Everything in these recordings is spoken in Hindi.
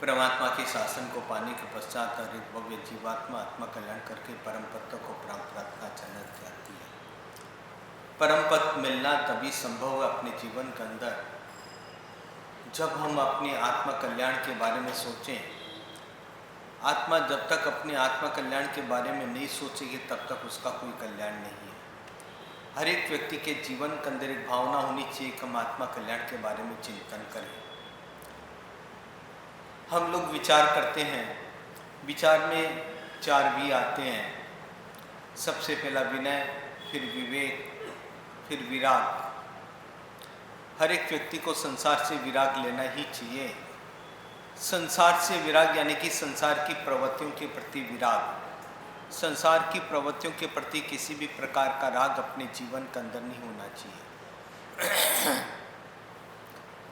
परमात्मा के शासन को पाने के पश्चात हर एक भव्य जीवात्मा आत्मा कल्याण करके परम पद को प्राप्त करना चाहती है। परम पद मिलना तभी संभव है अपने जीवन के अंदर जब हम अपने आत्मा कल्याण के बारे में सोचें। आत्मा जब तक अपने आत्मा कल्याण के बारे में नहीं सोचेगी तब तक उसका कोई कल्याण नहीं है। हर एक व्यक्ति के जीवन के अंदर एक भावना होनी चाहिए कि हम आत्मा कल्याण के बारे में चिंतन करें। हम लोग विचार करते हैं, विचार में 4 वी आते हैं। सबसे पहला विनय, फिर विवेक, फिर विराग। हर एक व्यक्ति को संसार से विराग लेना ही चाहिए। संसार से विराग यानी कि संसार की प्रवृत्तियों के प्रति विराग। संसार की प्रवृत्तियों के प्रति किसी भी प्रकार का राग अपने जीवन के अंदर नहीं होना चाहिए।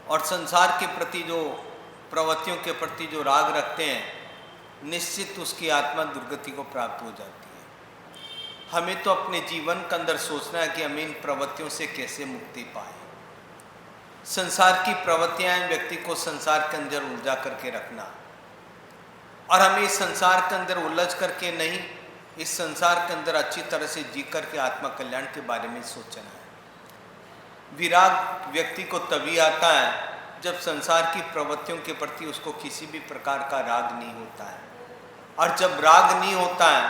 और संसार के प्रति जो प्रवृत्तियों के प्रति जो राग रखते हैं, निश्चित उसकी आत्मा दुर्गति को प्राप्त हो जाती है। हमें तो अपने जीवन के अंदर सोचना है कि हम इन प्रवृत्तियों से कैसे मुक्ति पाए। संसार की प्रवृत्तियां व्यक्ति को संसार के अंदर उलझा करके रखना, और हमें इस संसार के अंदर उलझ करके नहीं, इस संसार के अंदर अच्छी तरह से जी करके आत्मा कल्याण के बारे में सोचना है। विराग व्यक्ति को तभी आता है जब संसार की प्रवृत्तियों के प्रति उसको किसी भी प्रकार का राग नहीं होता है, और जब राग नहीं होता है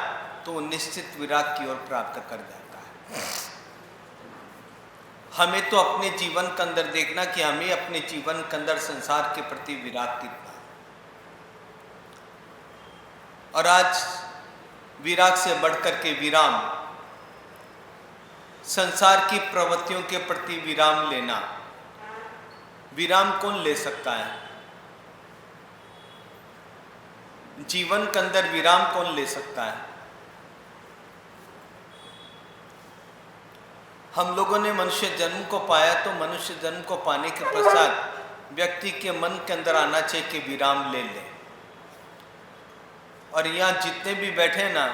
तो निश्चित विराग की ओर प्राप्त कर जाता है। हमें तो अपने जीवन के अंदर देखना कि हमें अपने जीवन के अंदर संसार के प्रति विराग कितना है। और आज विराग से बढ़कर के विराम, संसार की प्रवृत्तियों के प्रति विराम लेना। विराम कौन ले सकता है? जीवन के अंदर विराम कौन ले सकता है? हम लोगों ने मनुष्य जन्म को पाया, तो मनुष्य जन्म को पाने के पश्चात व्यक्ति के मन के अंदर आना चाहिए कि विराम ले ले। और यहाँ जितने भी बैठे ना,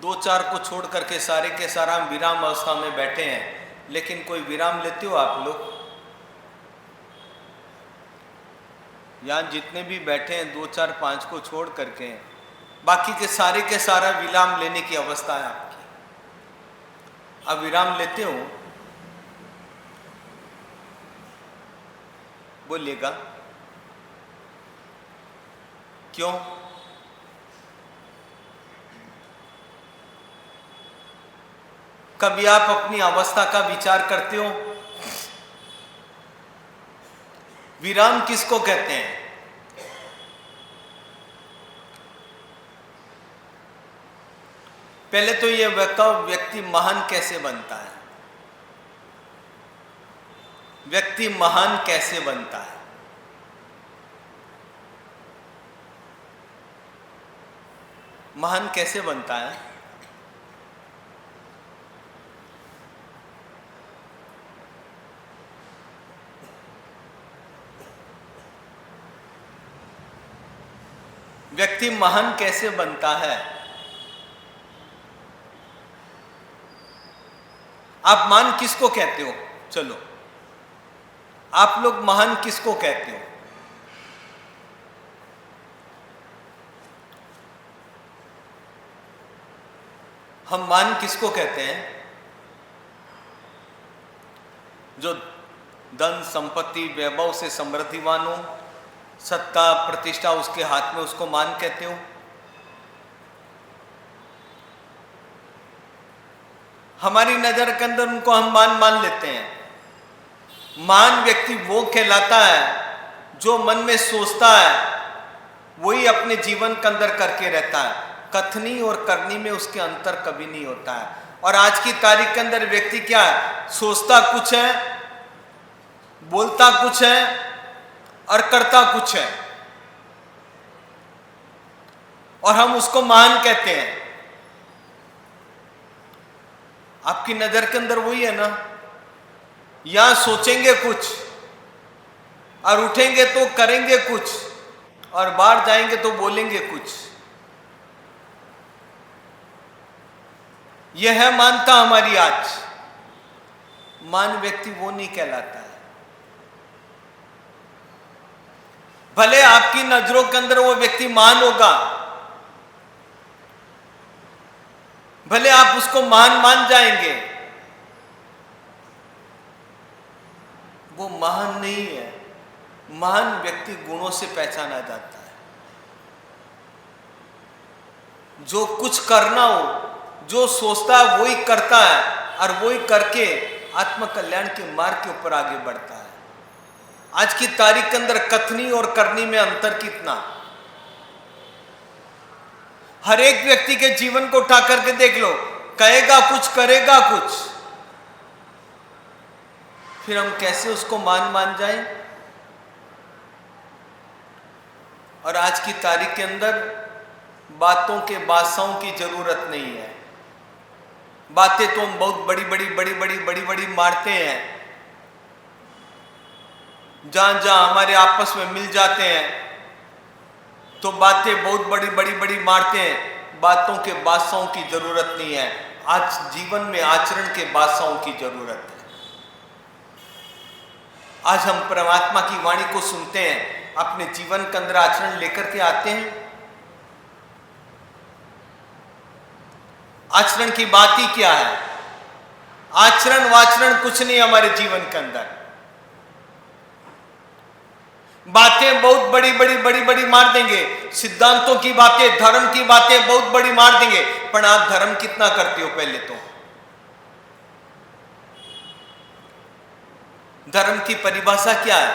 2-4 को छोड़ करके सारे के सारा हम विराम अवस्था में बैठे हैं। लेकिन कोई विराम लेते हो आप लोग? यहाँ जितने भी बैठे हैं 2-4-5 को छोड़ करके, बाकी के सारा विराम लेने की अवस्था है आपकी। अब विराम लेते हो? बोलिएगा क्यों? कभी आप अपनी अवस्था का विचार करते हो? विराम किसको कहते हैं? पहले तो ये बताओ, व्यक्ति महान कैसे बनता है? व्यक्ति महान कैसे बनता है? महान कैसे बनता है? व्यक्ति महान कैसे बनता है? आप महान किसको कहते हो? चलो, आप लोग महान किसको कहते हो? हम महान किसको कहते हैं? जो धन संपत्ति वैभव से समृद्धिवान हो, सत्ता प्रतिष्ठा उसके हाथ में, उसको महान कहते हो? हमारी नजर के अंदर उनको हम मान लेते हैं। महान व्यक्ति वो कहलाता है जो मन में सोचता है वही अपने जीवन के अंदर करके रहता है। कथनी और करनी में उसके अंतर कभी नहीं होता है। और आज की तारीख के अंदर व्यक्ति क्या है? सोचता कुछ है, बोलता कुछ है और करता कुछ है, और हम उसको महान कहते हैं। आपकी नजर के अंदर वही है ना? यहां सोचेंगे कुछ और उठेंगे तो करेंगे कुछ, और बाहर जाएंगे तो बोलेंगे कुछ। यह है मानता हमारी आज। मान व्यक्ति वो नहीं कहलाता है। भले आपकी नजरों के अंदर वो व्यक्ति महान होगा, भले आप उसको महान मान जाएंगे, वो महान नहीं है। महान व्यक्ति गुणों से पहचाना जाता है। जो कुछ करना हो, जो सोचता है वही करता है, और वही करके आत्म कल्याण के मार्ग के ऊपर आगे बढ़ता है। आज की तारीख के अंदर कथनी और करनी में अंतर कितना। हर एक व्यक्ति के जीवन को उठा करके देख लो, कहेगा कुछ, करेगा कुछ, फिर हम कैसे उसको मान जाएं। और आज की तारीख के अंदर बातों के बादशाहों की जरूरत नहीं है। बातें तो हम बहुत बड़ी बड़ी मारते हैं। जहां जहां हमारे आपस में मिल जाते हैं तो बातें बहुत बड़ी मारते हैं। बातों के बादशाहों की जरूरत नहीं है। आज जीवन में आचरण के बादशाहों की जरूरत है। आज हम परमात्मा की वाणी को सुनते हैं, अपने जीवन के अंदर आचरण लेकर के आते हैं। आचरण की बात ही क्या है। आचरण वाचरण कुछ नहीं हमारे जीवन के अंदर। बातें बहुत बड़ी मार देंगे, सिद्धांतों की बातें, धर्म की बातें बहुत बड़ी मार देंगे, पर आप धर्म कितना करते हो। पहले तो धर्म की परिभाषा क्या है।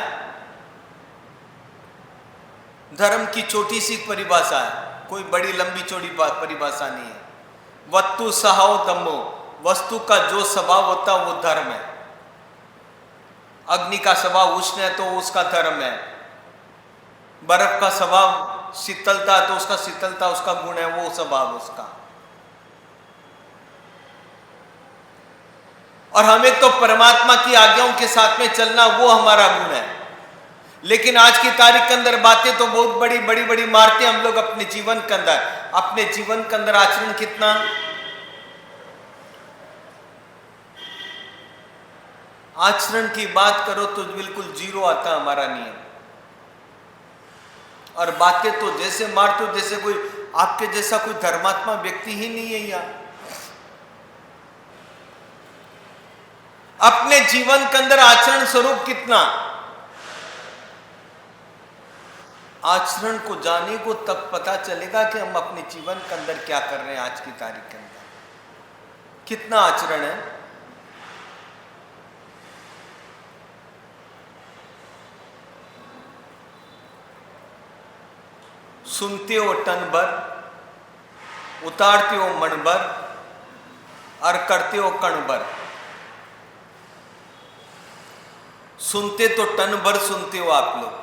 धर्म की छोटी सी परिभाषा है, कोई बड़ी लंबी चौड़ी परिभाषा नहीं है। वस्तु सहाओ दम्मो, वस्तु का जो स्वभाव होता है वो धर्म है। अग्नि का स्वभाव उष्ण है तो उसका धर्म है। बर्फ का स्वभाव शीतलता है तो उसका शीतलता उसका गुण है, वो स्वभाव उसका। और हमें तो परमात्मा की आज्ञाओं के साथ में चलना, वो हमारा गुण है। लेकिन आज की तारीख के अंदर बातें तो बहुत बड़ी मारते हैं हम लोग अपने जीवन के अंदर। अपने जीवन के अंदर आचरण कितना। आचरण की बात करो तो बिल्कुल जीरो आता हमारा नियम। और बातें तो जैसे मारते हो जैसे कोई आपके जैसा कोई धर्मात्मा व्यक्ति ही नहीं है यहाँ। अपने जीवन के अंदर आचरण स्वरूप कितना। आचरण को जाने को तब पता चलेगा कि हम अपने जीवन के अंदर क्या कर रहे हैं। आज की तारीख के अंदर कितना आचरण है। सुनते हो टन भर, उतारते हो मन भर, और करते हो कण भर। सुनते तो टन भर सुनते हो आप लोग,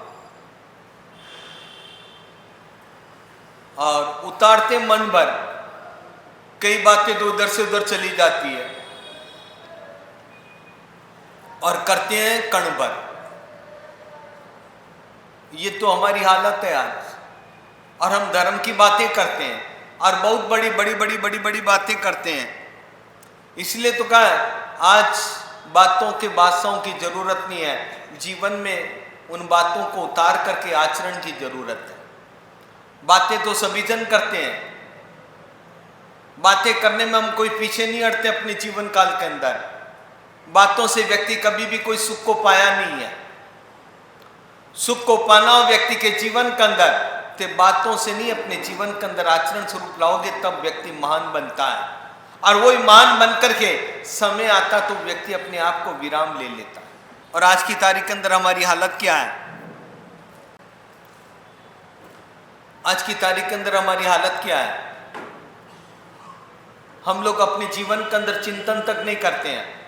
और उतारते मन भर। कई बातें तो उधर से उधर चली जाती है, और करते हैं कण भर। ये तो हमारी हालत है आज। और हम धर्म की बातें करते हैं और बहुत बड़ी बातें करते हैं। इसलिए तो कहा आज बातों के बादशाहों की जरूरत नहीं है। जीवन में उन बातों को उतार करके आचरण की जरूरत है। बातें तो सभी जन करते हैं। बातें करने में हम कोई पीछे नहीं हटते अपने जीवन काल के अंदर। बातों से व्यक्ति कभी भी कोई सुख को पाया नहीं है। सुख को पाना हो व्यक्ति के जीवन के अंदर, तो बातों से नहीं, अपने जीवन के अंदर आचरण स्वरूप लाओगे तब व्यक्ति महान बनता है। और वही महान बन करके समय आता तो व्यक्ति अपने आप को विराम ले लेता है। और आज की तारीख के अंदर हमारी हालत क्या है। आज की तारीख के अंदर हमारी हालत क्या है। हम लोग अपने जीवन के अंदर चिंतन तक नहीं करते हैं।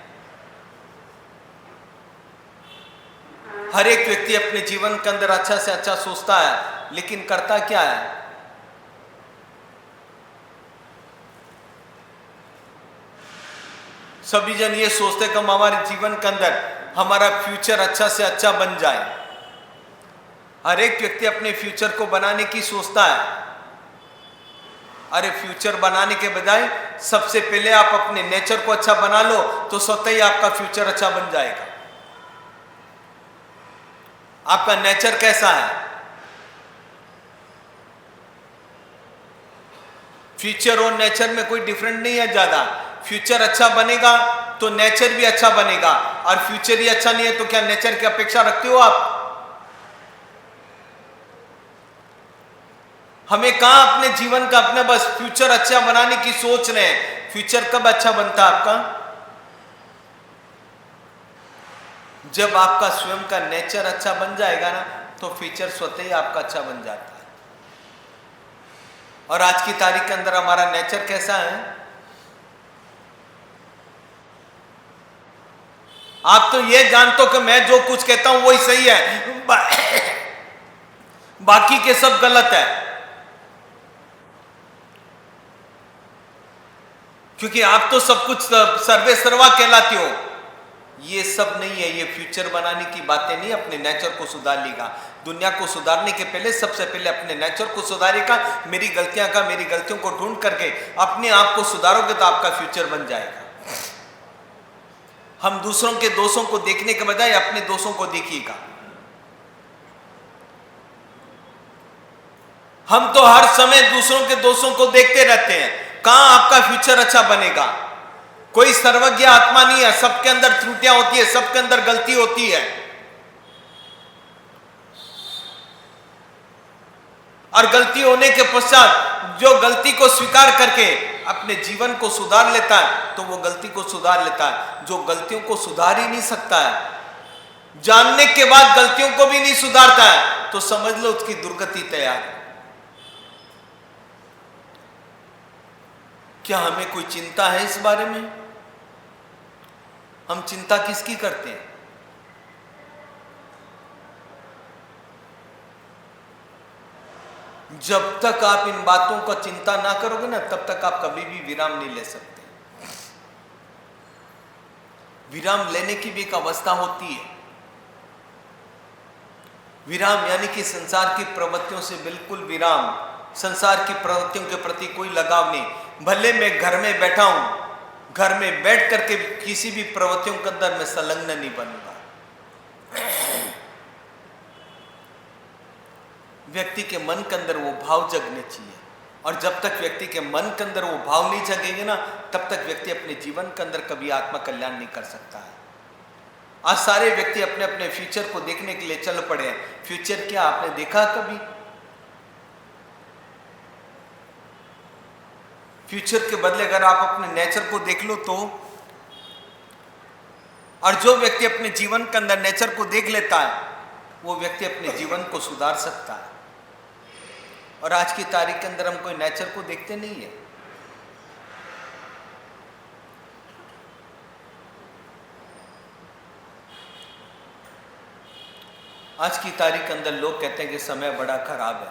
हर एक व्यक्ति अपने जीवन के अंदर अच्छा से अच्छा सोचता है, लेकिन करता क्या है। सभी जन ये सोचते कि हम हमारे जीवन के अंदर हमारा फ्यूचर अच्छा से अच्छा बन जाए। हर एक व्यक्ति अपने फ्यूचर को बनाने की सोचता है। अरे फ्यूचर बनाने के बजाय सबसे पहले आप अपने नेचर को अच्छा बना लो तो स्वतः ही आपका फ्यूचर अच्छा बन जाएगा। आपका नेचर कैसा है, फ्यूचर और नेचर में कोई डिफरेंट नहीं है ज्यादा। फ्यूचर अच्छा बनेगा तो नेचर भी अच्छा बनेगा, और फ्यूचर ही अच्छा नहीं है तो क्या नेचर की अपेक्षा रखते हो आप? हमें कहां अपने जीवन का अपने बस फ्यूचर अच्छा बनाने की सोच रहे हैं। फ्यूचर कब अच्छा बनता है आपका? जब आपका स्वयं का नेचर अच्छा बन जाएगा ना, तो फ्यूचर स्वतः ही आपका अच्छा बन जाता है। और आज की तारीख के अंदर हमारा नेचर कैसा है? आप तो ये जानते हो कि मैं जो कुछ कहता हूं वही सही है, बाकी के सब गलत है, क्योंकि आप तो सब कुछ सर्वे सर्वा कहलाते हो। ये सब नहीं है, ये फ्यूचर बनाने की बातें नहीं। अपने नेचर को सुधार लेगा। दुनिया को सुधारने के पहले सबसे पहले अपने नेचर को सुधारेगा। मेरी गलतियों को ढूंढ करके अपने आप को सुधारोगे तो आपका फ्यूचर बन जाएगा। हम दूसरों के दोषों को देखने के बजाय अपने दोषों को देखिएगा। हम तो हर समय दूसरों के दोषों को देखते रहते हैं, कहां आपका फ्यूचर अच्छा बनेगा? कोई सर्वज्ञ आत्मा नहीं है, सबके अंदर त्रुटियां होती है, सबके अंदर गलती होती है। और गलती होने के पश्चात जो गलती को स्वीकार करके अपने जीवन को सुधार लेता है तो वो गलती को सुधार लेता है। जो गलतियों को सुधार ही नहीं सकता है, जानने के बाद गलतियों को भी नहीं सुधारता है, तो समझ लो उसकी दुर्गति तैयार है। क्या हमें कोई चिंता है इस बारे में? हम चिंता किसकी करते हैं? जब तक आप इन बातों का चिंता ना करोगे ना, तब तक आप कभी भी विराम नहीं ले सकते। विराम लेने की भी एक अवस्था होती है। विराम यानी कि संसार की प्रवृत्तियों से बिल्कुल विराम, संसार की प्रवृत्तियों के प्रति कोई लगाव नहीं। भले मैं घर में बैठा हूं, घर में बैठ करके किसी भी प्रवृत्तियों के अंदर मैं संलग्न नहीं बनूंगा। व्यक्ति के मन के अंदर वो भाव जगने चाहिए, और जब तक व्यक्ति के मन के अंदर वो भाव नहीं जगेंगे ना, तब तक व्यक्ति अपने जीवन के अंदर कभी आत्मा कल्याण नहीं कर सकता है। आज सारे व्यक्ति अपने अपने फ्यूचर को देखने के लिए चल पड़े हैं। फ्यूचर क्या आपने देखा कभी? फ्यूचर के बदले अगर आप अपने नेचर को देख लो तो, और जो व्यक्ति अपने जीवन के अंदर नेचर को देख लेता है वो व्यक्ति अपने जीवन को सुधार सकता है। और आज की तारीख के अंदर हम कोई नेचर को देखते नहीं है। आज की तारीख के अंदर लोग कहते हैं कि समय बड़ा खराब है।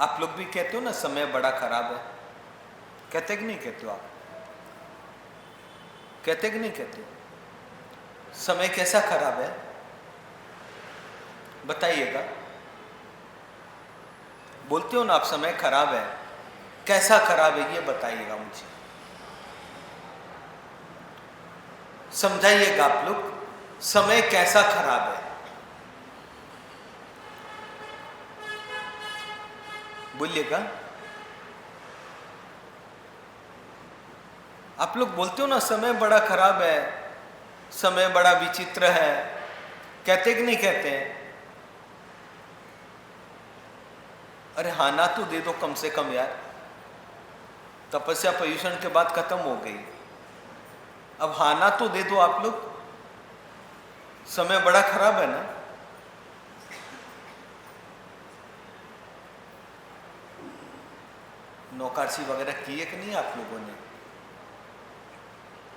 आप लोग भी कहते हो ना समय बड़ा खराब है, कहते कि नहीं कहते हो? आप कहते कि नहीं कहते हो? समय कैसा खराब है बताइएगा। बोलते हो ना आप समय खराब है, कैसा खराब है ये बताइएगा मुझे, समझाइएगा आप लोग। समय कैसा खराब है बोलिएगा। आप लोग बोलते हो ना समय बड़ा खराब है, समय बड़ा विचित्र है, कहते कि नहीं कहते हैं? अरे हाँ ना तो दे दो कम से कम यार। तपस्या पर्यूषण के बाद खत्म हो गई, अब हाँ ना तो दे दो आप लोग। समय बड़ा खराब है ना। नौकारसी वगैरह की है कि नहीं आप लोगों ने?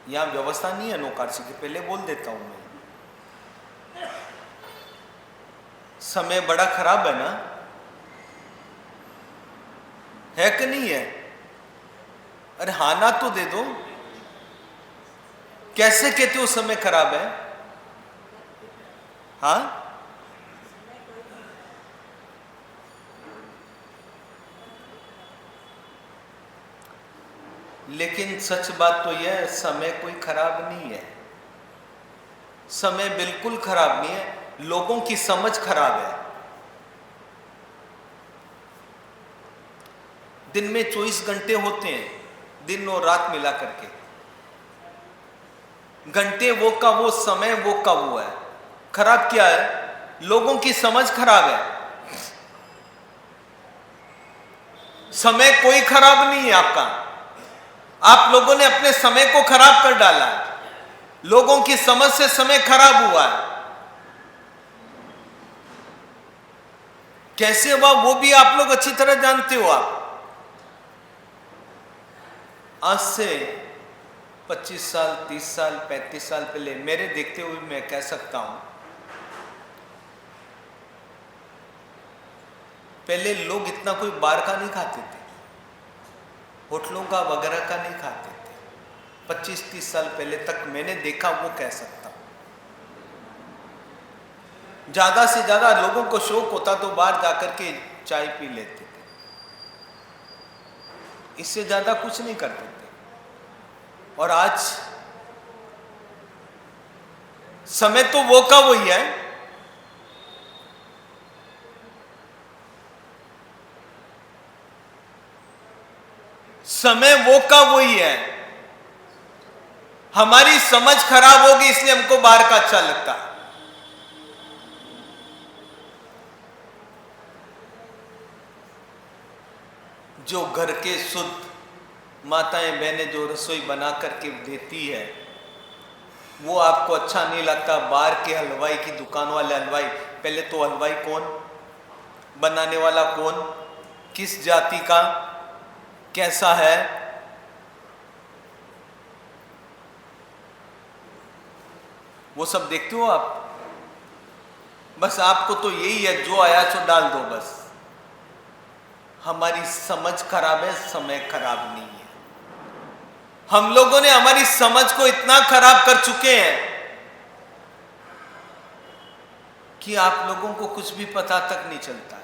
यहां व्यवस्था नहीं है नौकारसी की, पहले बोल देता हूं मैं। समय बड़ा खराब है ना, है कि नहीं है? अरे हाँ ना तो दे दो। कैसे कहते हो समय खराब है? हाँ लेकिन सच बात तो यह है, समय कोई खराब नहीं है। समय बिल्कुल खराब नहीं है, लोगों की समझ खराब है। दिन में 24 घंटे होते हैं, दिन और रात मिला करके। घंटे वो का वो, समय वो का वो है। खराब क्या है? लोगों की समझ खराब है। समय कोई खराब नहीं है आपका, आप लोगों ने अपने समय को खराब कर डाला है। लोगों की समझ से समय खराब हुआ है। कैसे हुआ वो भी आप लोग अच्छी तरह जानते हो। आप आज से 25 साल, 30 साल, 35 साल पहले मेरे देखते हुए मैं कह सकता हूं, पहले लोग इतना कोई बाहर का नहीं खाते थे, होटलों का वगैरह का नहीं खाते थे। 25-30 साल पहले तक मैंने देखा, वो कह सकता हूं। ज्यादा से ज्यादा लोगों को शौक होता तो बाहर जाकर के चाय पी लेते थे, इससे ज्यादा कुछ नहीं करते थे। और आज समय तो वो का वही है। समय वो का वही है। हमारी समझ खराब होगी इसलिए हमको बाहर का अच्छा लगता है। जो घर के शुद्ध माताएं बहनें जो रसोई बना करके देती है, वो आपको अच्छा नहीं लगता। बाहर के हलवाई की दुकान वाले हलवाई, पहले तो हलवाई कौन, बनाने वाला कौन, किस जाति का, कैसा है, वो सब देखते हो आप। बस आपको तो यही है, जो आया सो डाल दो बस। हमारी समझ खराब है, समय खराब नहीं है। हम लोगों ने हमारी समझ को इतना खराब कर चुके हैं कि आप लोगों को कुछ भी पता तक नहीं चलता है।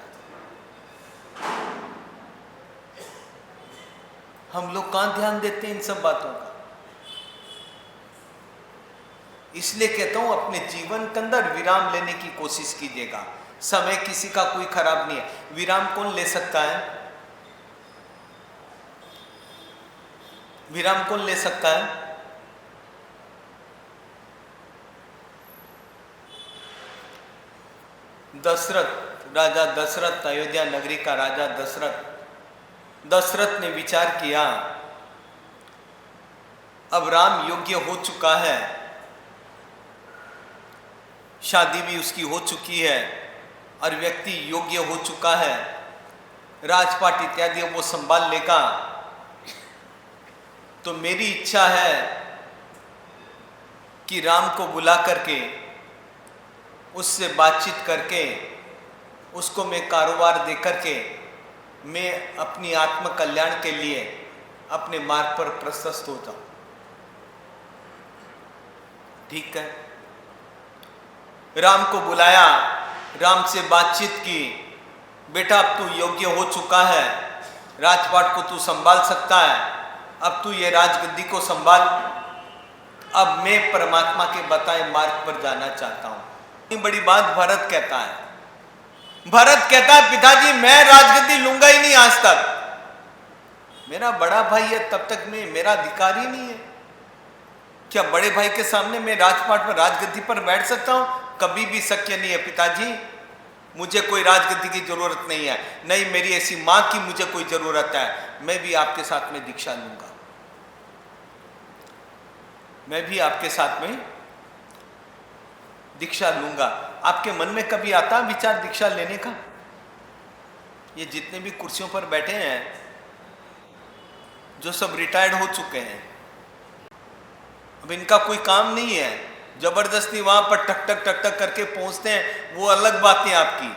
हम लोग कहां ध्यान देते हैं इन सब बातों का। इसलिए कहता हूं, अपने जीवन के अंदर विराम लेने की कोशिश कीजिएगा। समय किसी का कोई खराब नहीं है। विराम कौन ले सकता है? विराम कौन ले सकता है? दशरथ, राजा दशरथ, अयोध्या नगरी का राजा दशरथ ने विचार किया, अब राम योग्य हो चुका है, शादी भी उसकी हो चुकी है और व्यक्ति योग्य हो चुका है, राजपाट इत्यादि वो संभाल लेगा। तो मेरी इच्छा है कि राम को बुला करके उससे बातचीत करके उसको मैं कारोबार दे करके मैं अपनी आत्म कल्याण के लिए अपने मार्ग पर प्रशस्त हो जाऊं। ठीक है, राम को बुलाया, राम से बातचीत की, बेटा अब तू योग्य हो चुका है, राजपाट को तू संभाल सकता है, अब तू ये राजगद्दी को संभाल, अब मैं परमात्मा के बताए मार्ग पर जाना चाहता हूं। इतनी बड़ी बात भरत कहता है। भरत कहता है, पिताजी मैं राजगद्दी लूंगा ही नहीं आज तक, मेरा बड़ा भाई है, तब तक मैं, मेरा अधिकार ही नहीं है। क्या बड़े भाई के सामने मैं राजपाट पर, राजगद्दी पर बैठ सकता हूं? कभी भी शक्य नहीं है पिताजी, मुझे कोई राजगद्दी की जरूरत नहीं है, नहीं मेरी ऐसी मां की मुझे कोई जरूरत है। मैं भी आपके साथ में दीक्षा लूंगा, मैं भी आपके साथ में दीक्षा लूंगा। आपके मन में कभी आता विचार दीक्षा लेने का? ये जितने भी कुर्सियों पर बैठे हैं, जो सब रिटायर्ड हो चुके हैं, अब इनका कोई काम नहीं है, जबरदस्ती वहां पर टक टक टक टक करके पहुंचते हैं, वो अलग बात है आपकी।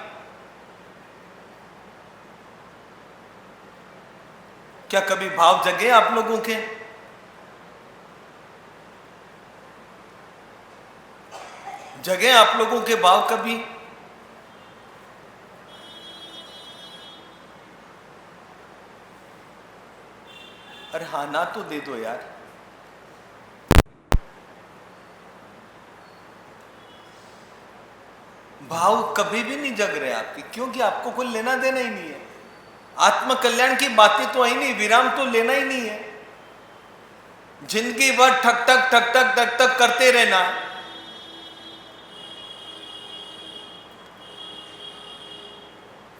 क्या कभी भाव जगे आप लोगों के? जगे आप लोगों के भाव कभी? अरे हाँ ना तो दे दो यार। भाव कभी भी नहीं जग रहे आपके, क्योंकि आपको कोई लेना देना ही नहीं है। आत्म कल्याण की बातें तो आई नहीं, विराम तो लेना ही नहीं है। जिंदगी भर ठक ठक ठक ठक ठक ठक करते रहना।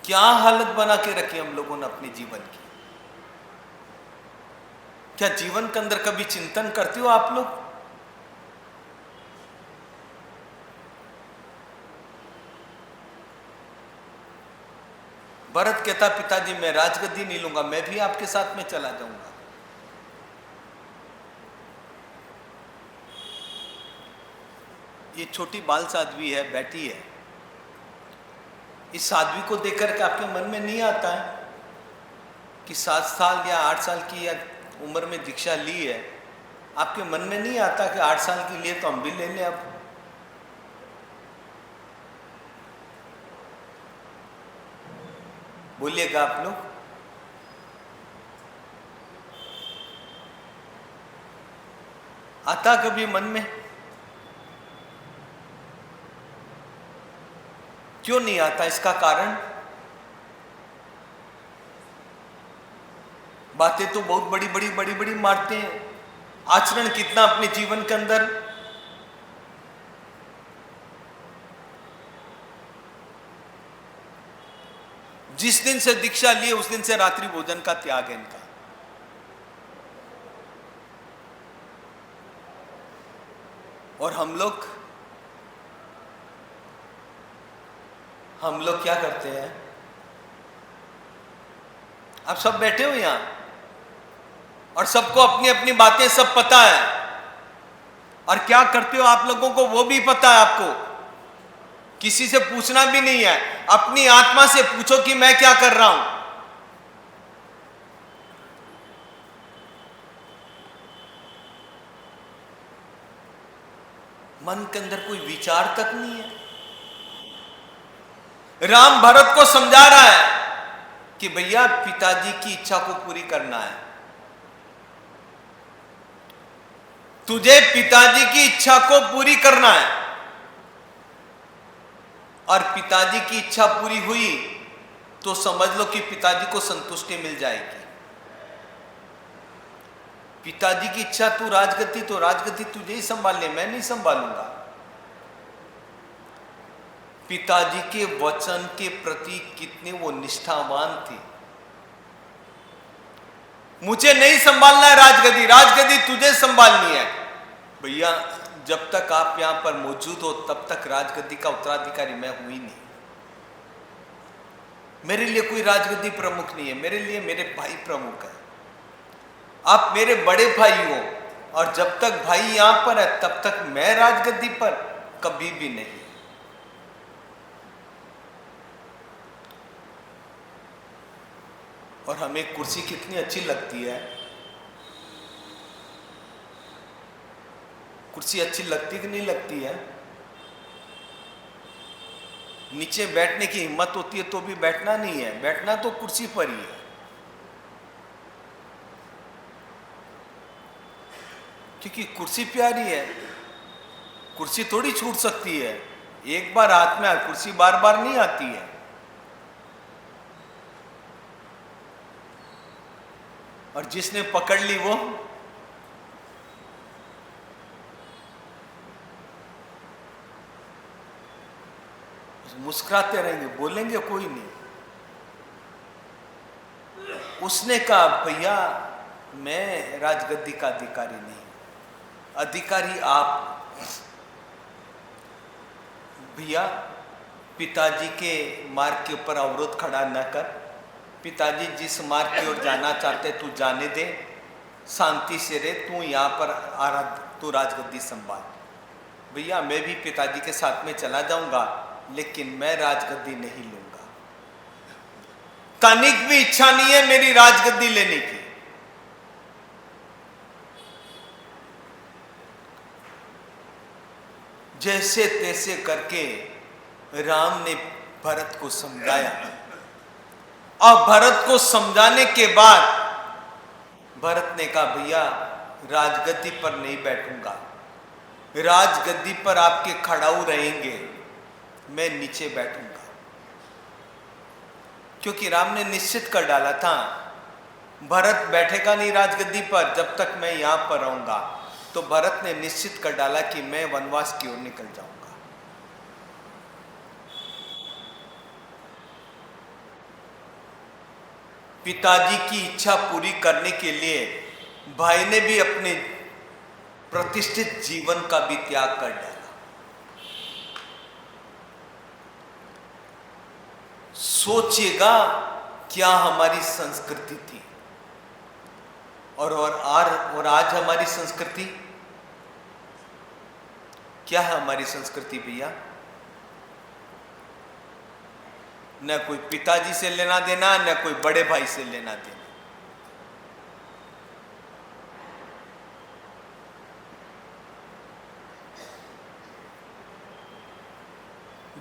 क्या हालत बना के रखी हम लोगों ने अपने जीवन की। क्या जीवन के अंदर कभी चिंतन करते हो आप लोग? भरत कहता पिताजी मैं राजगद्दी नहीं लूंगा, मैं भी आपके साथ में चला जाऊंगा। ये छोटी बाल साध्वी है, बैठी है। इस साध्वी को देखकर के आपके मन में नहीं आता है कि 7 साल या 8 साल की या उम्र में दीक्षा ली है, आपके मन में नहीं आता कि 8 साल के लिए तो हम भी ले लें अब? बोलिएगा आप लोग। आता कभी मन में? क्यों नहीं आता? इसका कारण बातें तो बहुत बड़ी बड़ी बड़ी बड़ी मारते हैं, आचरण कितना अपने जीवन के अंदर। जिस दिन से दीक्षा लिए उस दिन से रात्रि भोजन का त्याग है इनका। और हम लोग क्या करते हैं? आप सब बैठे हो यहां और सबको अपनी अपनी बातें सब पता है, और क्या करते हो आप लोगों को वो भी पता है। आपको किसी से पूछना भी नहीं है, अपनी आत्मा से पूछो कि मैं क्या कर रहा हूं। मन के अंदर कोई विचार तक नहीं है। राम भरत को समझा रहा है कि भैया पिताजी की इच्छा को पूरी करना है, तुझे पिताजी की इच्छा को पूरी करना है। और पिताजी की इच्छा पूरी हुई तो समझ लो कि पिताजी को संतुष्टि मिल जाएगी। पिताजी की इच्छा तू राजगद्दी, तो राजगद्दी तुझे ही संभालने, मैं नहीं संभालूंगा। पिताजी के वचन के प्रति कितने वो निष्ठावान थे। मुझे नहीं संभालना है राजगद्दी, राजगद्दी तुझे संभालनी है। भैया जब तक आप यहां पर मौजूद हो तब तक राजगद्दी का उत्तराधिकारी मैं हूं ही नहीं। मेरे लिए कोई राजगद्दी प्रमुख नहीं है, मेरे लिए मेरे भाई प्रमुख है। आप मेरे बड़े भाई हो, और जब तक भाई यहां पर है तब तक मैं राजगद्दी पर कभी भी नहीं। और हमें कुर्सी कितनी अच्छी लगती है। कुर्सी अच्छी लगती कि नहीं लगती है? नीचे बैठने की हिम्मत होती है तो भी बैठना नहीं है, बैठना तो कुर्सी पर ही है। क्योंकि कुर्सी प्यारी है, कुर्सी थोड़ी छूट सकती है। एक बार हाथ में कुर्सी बार बार नहीं आती है। और जिसने पकड़ ली वो मुस्कुराते रहेंगे, बोलेंगे कोई नहीं। उसने कहा भैया मैं राजगद्दी का अधिकारी नहीं, अधिकारी आप। भैया पिताजी के मार्ग के ऊपर अवरोध खड़ा न कर, पिताजी जिस मार्ग की ओर जाना चाहते तू जाने दे, शांति से रहे, तू यहाँ पर तू राजगद्दी संभाल। भैया मैं भी पिताजी के साथ में चला जाऊंगा, लेकिन मैं राजगद्दी नहीं लूंगा। तनिक भी इच्छा नहीं है मेरी राजगद्दी लेने की। जैसे तैसे करके राम ने भरत को समझाया, और भरत को समझाने के बाद भरत ने कहा भैया राजगद्दी पर नहीं बैठूंगा, राजगद्दी पर आपके खड़ाऊ रहेंगे, मैं नीचे बैठूंगा। क्योंकि राम ने निश्चित कर डाला था भरत बैठेगा नहीं राजगद्दी पर जब तक मैं यहां पर रहूंगा। तो भरत ने निश्चित कर डाला कि मैं वनवास की ओर निकल जाऊंगा। पिताजी की इच्छा पूरी करने के लिए भाई ने भी अपने प्रतिष्ठित जीवन का भी त्याग कर डाला। सोचिएगा क्या हमारी संस्कृति थी और आज हमारी संस्कृति क्या है? हमारी संस्कृति भैया, न कोई पिताजी से लेना देना, न कोई बड़े भाई से लेना देना।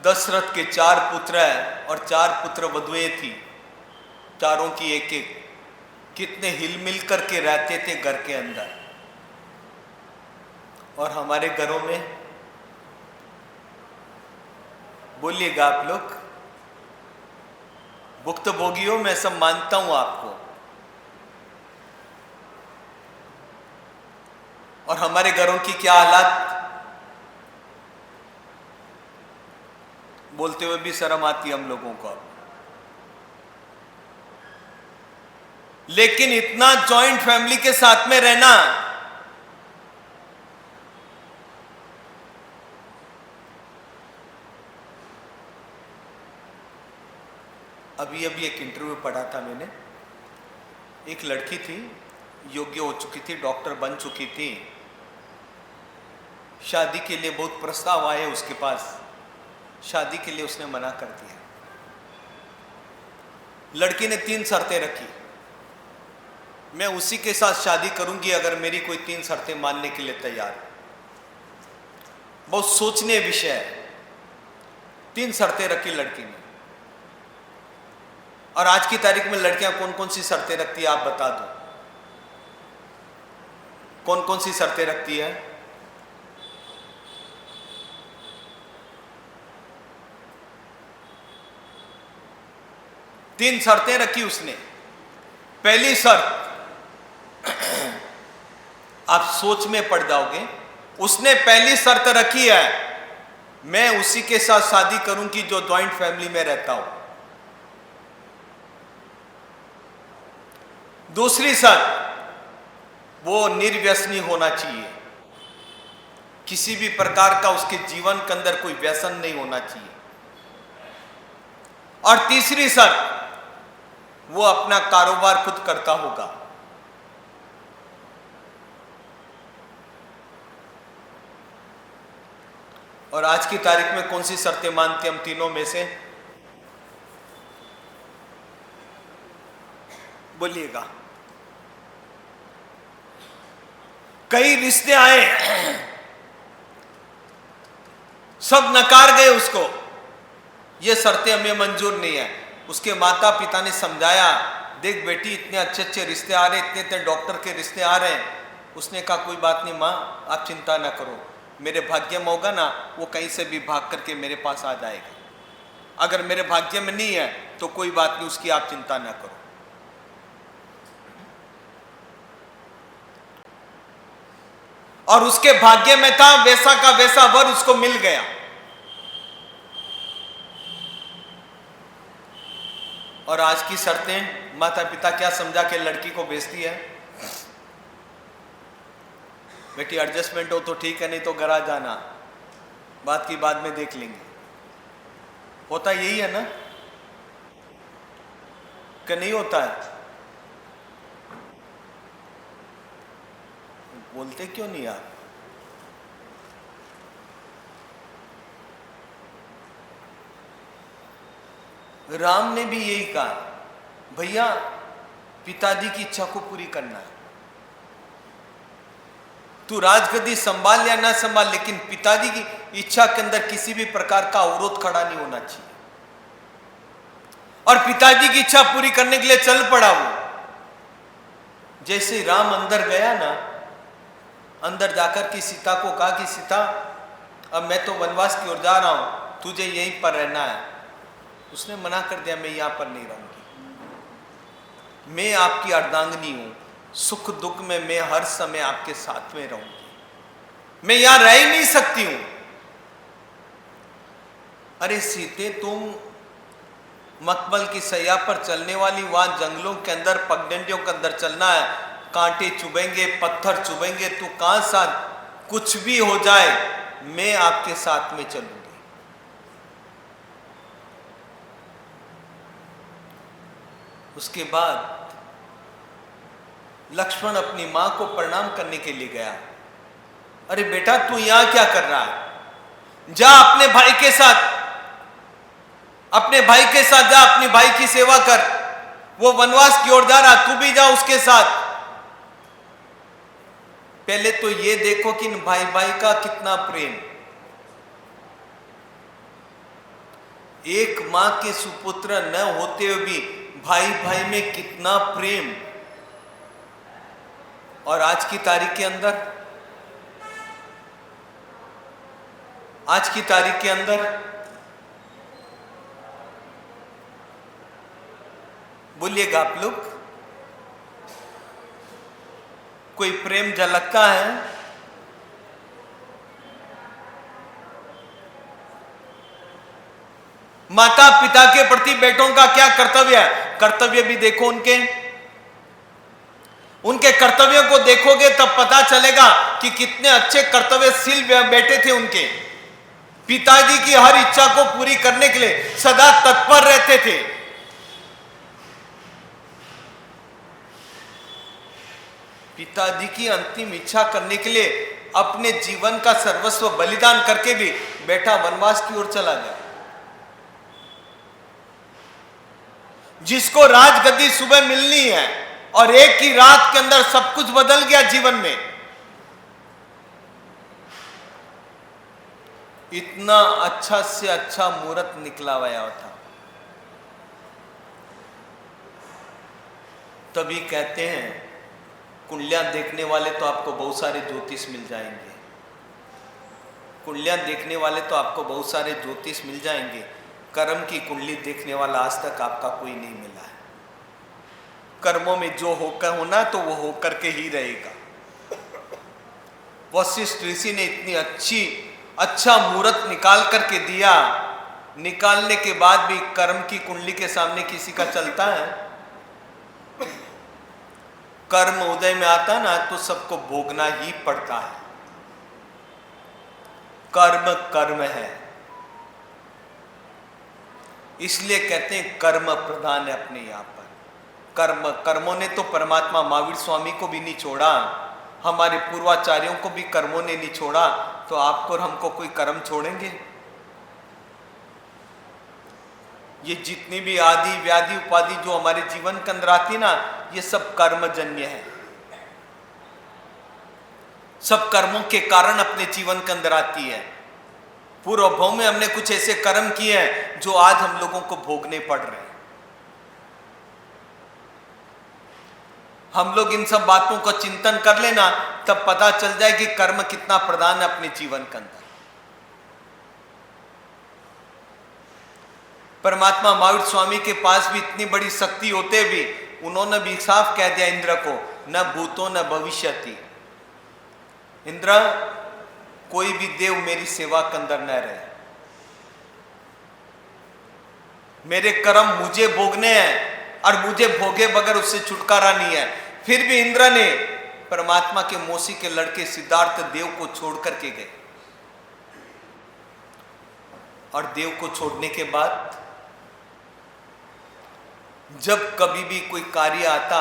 दशरथ के 4 पुत्र हैं और 4 पुत्र वधुएं थी, चारों की एक एक। कितने हिलमिल करके रहते थे घर के अंदर। और हमारे घरों में बोलिएगा आप लोग, भुक्तभोगियों मैं सब मानता हूं आपको। और हमारे घरों की क्या हालत, बोलते हुए भी शर्म आती है हम लोगों को। लेकिन इतना जॉइंट फैमिली के साथ में रहना, अभी एक इंटरव्यू पढ़ा था मैंने। एक लड़की थी, योग्य हो चुकी थी, डॉक्टर बन चुकी थी, शादी के लिए बहुत प्रस्ताव आए उसके पास, शादी के लिए उसने मना कर दिया। लड़की ने 3 शर्तें रखी, मैं उसी के साथ शादी करूंगी अगर मेरी कोई 3 शर्तें मानने के लिए तैयार है। बहुत सोचने विषय है। 3 शर्तें रखी लड़की ने। और आज की तारीख में लड़कियां कौन कौन सी शर्तें रखती है आप बता दो, कौन कौन सी शर्तें रखती है? तीन शर्तें रखी उसने। पहली शर्त, आप सोच में पड़ जाओगे, उसने पहली शर्त रखी है, मैं उसी के साथ शादी करूंगी जो जॉइंट फैमिली में रहता हूं। दूसरी शर्त, वो निर्व्यसनी होना चाहिए, किसी भी प्रकार का उसके जीवन के अंदर कोई व्यसन नहीं होना चाहिए। और तीसरी शर्त, वो अपना कारोबार खुद करता होगा। और आज की तारीख में कौन सी शर्तें मानते हम तीनों में से? बोलिएगा। कई रिश्ते आए, सब नकार गए उसको, ये शर्तें हमें मंजूर नहीं है। उसके माता पिता ने समझाया, देख बेटी इतने अच्छे अच्छे रिश्ते आ रहे, इतने इतने डॉक्टर के रिश्ते आ रहे हैं। उसने कहा कोई बात नहीं माँ, आप चिंता ना करो, मेरे भाग्य में होगा ना, वो कहीं से भी भाग करके मेरे पास आ जाएगा। अगर मेरे भाग्य में नहीं है तो कोई बात नहीं, उसकी आप चिंता ना करो। और उसके भाग्य में था, वैसा का वैसा वर उसको मिल गया। और आज की शर्तें माता पिता क्या समझा के लड़की को भेजती है, बेटी एडजस्टमेंट हो तो ठीक है, नहीं तो घर आ जाना, बात की बाद में देख लेंगे। होता यही है ना कि नहीं होता है? बोलते क्यों नहीं आप? राम ने भी यही कहा, भैया पिताजी की इच्छा को पूरी करना है, तू राजगद्दी संभाल या ना संभाल, लेकिन पिताजी की इच्छा के अंदर किसी भी प्रकार का अवरोध खड़ा नहीं होना चाहिए। और पिताजी की इच्छा पूरी करने के लिए चल पड़ा वो। जैसे राम अंदर गया ना, अंदर जाकर के सीता को कहा कि सीता अब मैं तो वनवास की ओर जा रहा हूं, तुझे यहीं पर रहना है। उसने मना कर दिया, मैं यहां पर नहीं रहूंगी। मैं आपकी अर्धांगिनी हूं, सुख दुख में मैं हर समय आपके साथ में रहूंगी, मैं यहां रह ही नहीं सकती हूं। अरे सीते, तुम मखमल की सैया पर चलने वाली, वहां जंगलों के अंदर पगडंडियों के अंदर चलना है, कांटे चुभेंगे, पत्थर चुभेंगे, तू कहां साथ, कुछ भी हो जाए मैं आपके साथ में चलूंगी। उसके बाद लक्ष्मण अपनी मां को प्रणाम करने के लिए गया। अरे बेटा, तू यहां क्या कर रहा है? जा अपने भाई के साथ, अपने भाई के साथ जा, अपने भाई की सेवा कर। वो वनवास की ओर जा रहा, तू भी जा उसके साथ। पहले तो ये देखो कि भाई भाई का कितना प्रेम, एक मां के सुपुत्र न होते हुए भी भाई भाई में कितना प्रेम। और आज की तारीख के अंदर, आज की तारीख के अंदर बोलिएगा आप लोग, कोई प्रेम झलकता है? माता पिता के प्रति बेटों का क्या कर्तव्य है? कर्तव्य भी देखो उनके, उनके कर्तव्यों को देखोगे तब पता चलेगा कि कितने अच्छे कर्तव्यशील बेटे थे उनके। पिताजी की हर इच्छा को पूरी करने के लिए सदा तत्पर रहते थे। पिताजी की अंतिम इच्छा करने के लिए अपने जीवन का सर्वस्व बलिदान करके भी बेटा वनवास की ओर चला गया। जिसको राजगद्दी सुबह मिलनी है और एक ही रात के अंदर सब कुछ बदल गया जीवन में। इतना अच्छा से अच्छा मुहूर्त निकला हुआ था। तभी कहते हैं कुंडलियां देखने वाले तो आपको बहुत सारे ज्योतिष मिल जाएंगे, कुंडलियां देखने वाले तो आपको बहुत सारे ज्योतिष मिल जाएंगे। कर्म की कुंडली देखने वाला आज तक आपका कोई नहीं मिला है। कर्मों में जो होकर होना तो वो होकर के ही रहेगा। वशिष्ठ ऋषि ने इतनी अच्छा मुहूर्त निकाल करके दिया, निकालने के बाद भी कर्म की कुंडली के सामने किसी का चलता है? कर्म उदय में आता ना तो सबको भोगना ही पड़ता है। कर्म कर्म है, इसलिए कहते हैं कर्म प्रधान है अपने यहां पर। कर्मों ने तो परमात्मा महावीर स्वामी को भी नहीं छोड़ा, हमारे पूर्वाचार्यों को भी कर्मों ने नहीं छोड़ा, तो आपको और हमको कोई कर्म छोड़ेंगे? ये जितनी भी आदि व्याधि उपाधि जो हमारे जीवन के अंदर आती ना, ये सब कर्मजन्य है। सब कर्मों के कारण अपने जीवन के अंदर आती है। पूर्व भव में हमने कुछ ऐसे कर्म किए हैं जो आज हम लोगों को भोगने पड़ रहे हैं। हम लोग इन सब बातों का चिंतन कर लेना, तब पता चल जाए कि कर्म कितना प्रधान है अपने जीवन के अंदर। परमात्मा महावीर स्वामी के पास भी इतनी बड़ी शक्ति होते भी उन्होंने भी साफ कह दिया इंद्र को, न भूतो न भविष्यति। इंद्र, कोई भी देव मेरी सेवा के अंदर न रहे, मेरे कर्म मुझे भोगने हैं और मुझे भोगे बगैर उससे छुटकारा नहीं है। फिर भी इंद्र ने परमात्मा के मौसी के लड़के सिद्धार्थ देव को छोड़ करके गए। और देव को छोड़ने के बाद जब कभी भी कोई कार्य आता,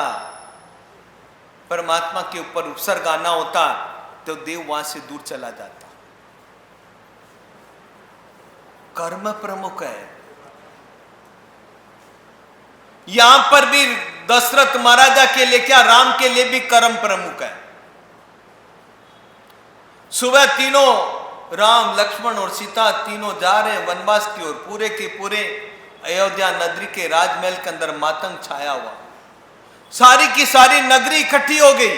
परमात्मा के ऊपर उपसर्ग आना होता, तो देव वहां से दूर चला जाता। कर्म प्रमुख है। यहां पर भी दशरथ महाराजा के लिए क्या, राम के लिए भी कर्म प्रमुख है। सुबह तीनों राम लक्ष्मण और सीता तीनों जा रहे हैं वनवास की ओर। पूरे के पूरे अयोध्या नगरी के राजमहल के अंदर मातंग छाया हुआ, सारी की सारी नगरी इकट्ठी हो गई।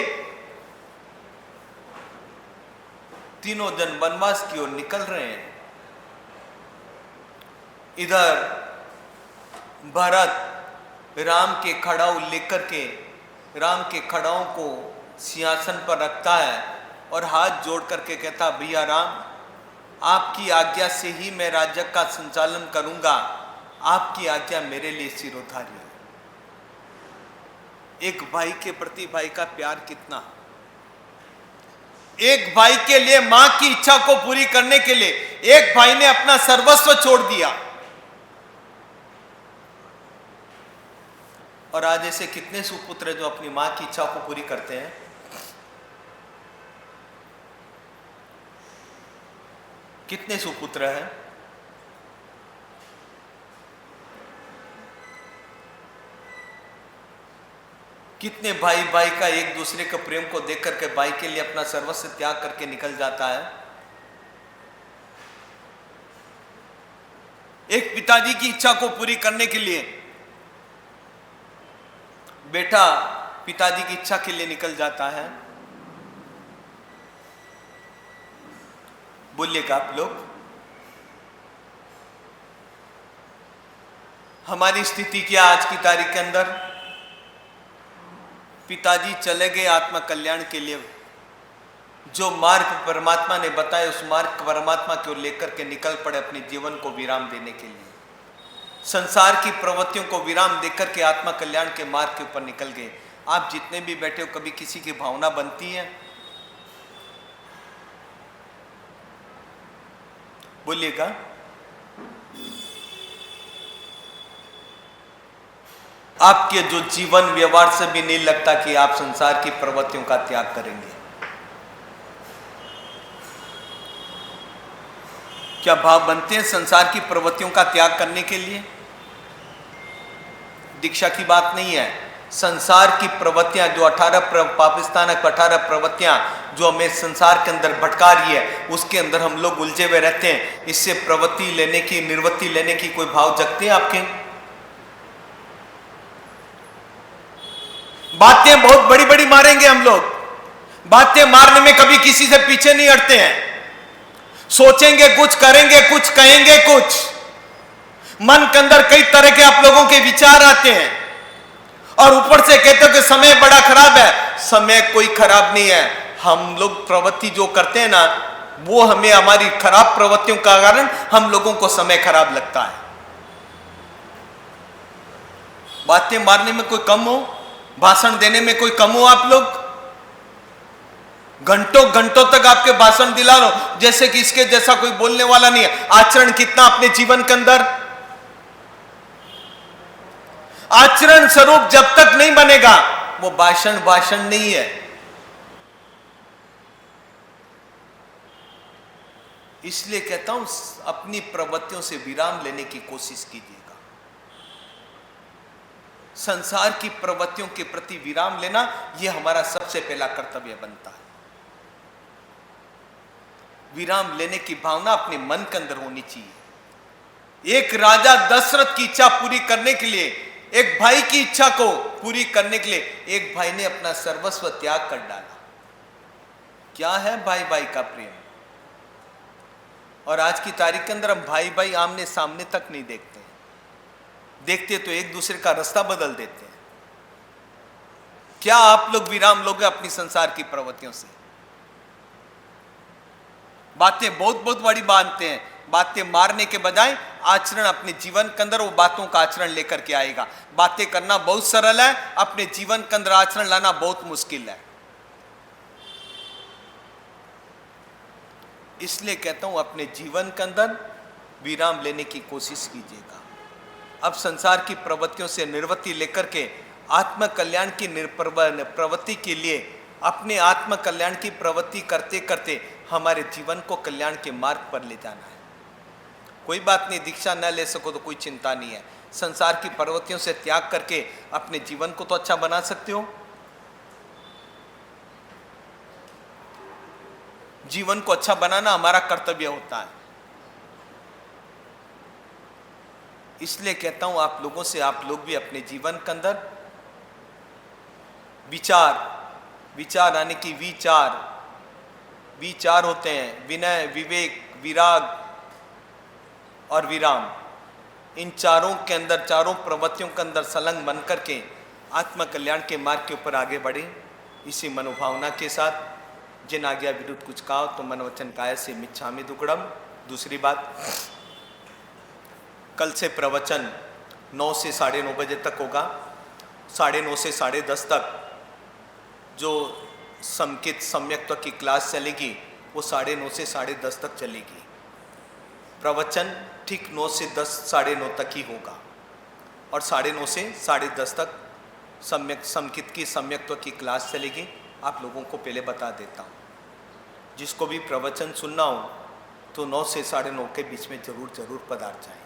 तीनों जन वनवास की ओर निकल रहे हैं। इधर भरत राम के खड़ाऊ लेकर के राम के खड़ाओं को सिंहासन पर रखता है और हाथ जोड़ करके कहता, भैया राम, आपकी आज्ञा से ही मैं राज्य का संचालन करूंगा, आपकी आज्ञा मेरे लिए सिरोधार्य है। एक भाई के प्रति भाई का प्यार कितना, एक भाई के लिए मां की इच्छा को पूरी करने के लिए एक भाई ने अपना सर्वस्व छोड़ दिया। और आज ऐसे कितने सुपुत्र जो अपनी मां की इच्छा को पूरी करते हैं। कितने सुपुत्र हैं। कितने भाई भाई का एक दूसरे के प्रेम को देख करके भाई के लिए अपना सर्वस्व त्याग करके निकल जाता है। एक पिताजी की इच्छा को पूरी करने के लिए बेटा पिताजी की इच्छा के लिए निकल जाता है। बोलिएगा आप लोग, हमारी स्थिति क्या आज की तारीख के अंदर। पिताजी चले गए आत्मा कल्याण के लिए, जो मार्ग परमात्मा ने बताया उस मार्ग परमात्मा की ओर लेकर के निकल पड़े अपने जीवन को विराम देने के लिए। संसार की प्रवृत्तियों को विराम देकर के आत्मा कल्याण के मार्ग के ऊपर निकल गए। आप जितने भी बैठे हो, कभी किसी की भावना बनती है? बोलिएगा। आपके जो जीवन व्यवहार से भी नहीं लगता कि आप संसार की प्रवृत्तियों का त्याग करेंगे। क्या भाव बनते हैं संसार की प्रवृत्तियों का त्याग करने के लिए? दीक्षा की बात नहीं है। संसार की प्रवृत्तियां जो 18 पाकिस्तान 18 प्रवृत्तियां जो हमें संसार के अंदर भटका रही है, उसके अंदर हम लोग उलझे हुए रहते हैं। इससे प्रवृत्ति लेने की, निवृत्ति लेने की कोई भाव जगते हैं आपके? बातें बहुत बड़ी बड़ी मारेंगे हम लोग, बातें मारने में कभी किसी से पीछे नहीं हटते हैं। सोचेंगे कुछ, करेंगे कुछ, कहेंगे कुछ। मन के अंदर कई तरह के आप लोगों के विचार आते हैं और ऊपर से कहते हो कि समय बड़ा खराब है। समय कोई खराब नहीं है। हम लोग प्रवृत्ति जो करते हैं ना, वो हमें, हमारी खराब प्रवृत्तियों का कारण हम लोगों को समय खराब लगता है। बातें मारने में कोई कम हो, भाषण देने में कोई कम हो? आप लोग घंटों घंटों तक आपके भाषण दिला लो जैसे कि इसके जैसा कोई बोलने वाला नहीं है। आचरण कितना अपने जीवन के अंदर? आचरण स्वरूप जब तक नहीं बनेगा वो भाषण भाषण नहीं है। इसलिए कहता हूं, अपनी प्रवृत्तियों से विराम लेने की कोशिश कीजिएगा। संसार की प्रवृत्तियों के प्रति विराम लेना यह हमारा सबसे पहला कर्तव्य बनता है। विराम लेने की भावना अपने मन के अंदर होनी चाहिए। एक राजा दशरथ की इच्छा पूरी करने के लिए, एक भाई की इच्छा को पूरी करने के लिए एक भाई ने अपना सर्वस्व त्याग कर डाला। क्या है भाई भाई का प्रेम। और आज की तारीख के अंदर हम भाई भाई आमने सामने तक नहीं देखते, देखते तो एक दूसरे का रास्ता बदल देते हैं। क्या आप लोग विराम लोगे अपनी संसार की प्रवृत्तियों से? बातें बहुत बहुत बड़ी बातें हैं। बातें मारने के बजाय आचरण अपने जीवन के अंदर, वो बातों का आचरण लेकर के आएगा। बातें करना बहुत सरल है, अपने जीवन के अंदर आचरण लाना बहुत मुश्किल है। इसलिए कहता हूं, अपने जीवन के अंदर विराम लेने की कोशिश कीजिएगा। अब संसार की प्रवृत्तियों से निवृत्ति लेकर के आत्म कल्याण की प्रवृत्ति के लिए, अपने आत्म कल्याण की प्रवृत्ति करते करते हमारे जीवन को कल्याण के मार्ग पर ले जाना है। कोई बात नहीं, दीक्षा न ले सको तो कोई चिंता नहीं है। संसार की प्रवृत्तियों से त्याग करके अपने जीवन को तो अच्छा बना सकते हो। जीवन को अच्छा बनाना हमारा कर्तव्य होता है। इसलिए कहता हूं आप लोगों से, आप लोग भी अपने जीवन के अंदर विचार आने की विचार होते हैं, विनय, विवेक, विराग और विराम। इन चारों के अंदर, चारों प्रवृत्तियों के अंदर संलग्न बन करके आत्म कल्याण के मार्ग के ऊपर आगे बढ़े। इसी मनोभावना के साथ जिन आज्ञा विरुद्ध कुछ कहा तो मन वचन काया से मिच्छामि दुक्कडम। दूसरी बात, कल से प्रवचन 9 से 9:30 बजे तक होगा। 9:30 से 10:30 तक जो समकित सम्यक्त्व की क्लास चलेगी वो 9:30 से 10:30 तक चलेगी। प्रवचन ठीक 9 से 10, 9:30 तक ही होगा और 9:30 से 10:30 तक समकित की सम्यक्त्व की क्लास चलेगी। आप लोगों को पहले बता देता हूँ, जिसको भी प्रवचन सुनना हो तो 9 से 9:30 के बीच में जरूर पधार जाए।